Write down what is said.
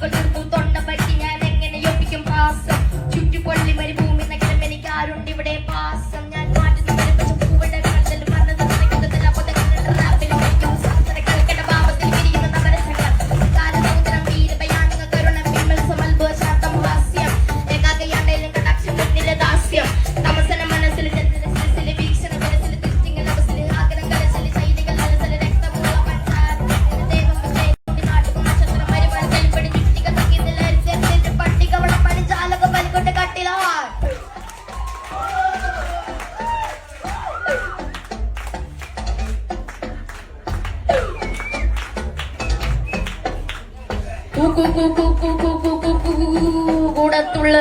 വാക്കുകൾ തീർത്തു തൊണ്ട പറ്റി ഞാൻ എങ്ങനെ യോപിക്കും പാസം ചുറ്റുപൊള്ളി മരുഭൂമി നഗരം എനിക്ക് ആരുണ്ട് ഇവിടെ പാസം ഞാൻ മാറ്റുന്ന മരുപ്പച്ച പൂവിടെ കണ്ടൽ പറഞ്ഞത് നടക്കുന്നതിൽ അപ്പൊ റാപ്പിൽ ഒഴിക്കും സംസര കളിക്കട്ട ഭാവത്തിൽ വിരിയുന്ന നവരസങ്ങൾ കാലസമുദ്രം വീരഭയാനക കരുണ പിമ്മൽ സമൽബോ ശാന്തം ഹാസ്യം ഏകാകയാണ്ടേലും കടാക്ഷം മുന്നിലെ ദാസ്യം തമസന മനസ്സിൽ ജനസിൽ വീക്ഷണ മനസ്സിൽ ദൃഷ്ടിങ്ങൾ അവസിൽ ആഗ്രഹം കലശൽ ശൈലികൾ അലസൽ രക്തമുള്ള പഞ്ചാര ദേവം നാട്ടും നക്ഷത്രം മരുമൽ കൽപ്പടി ചുറ്റിക തക്കിതിൽ അരിച്ചെടുത്തിട്ട് പട്ടിക വളം പണിചാലക പൽക്കൊണ്ട കട്ടിലാ കൂടത്തുള്ള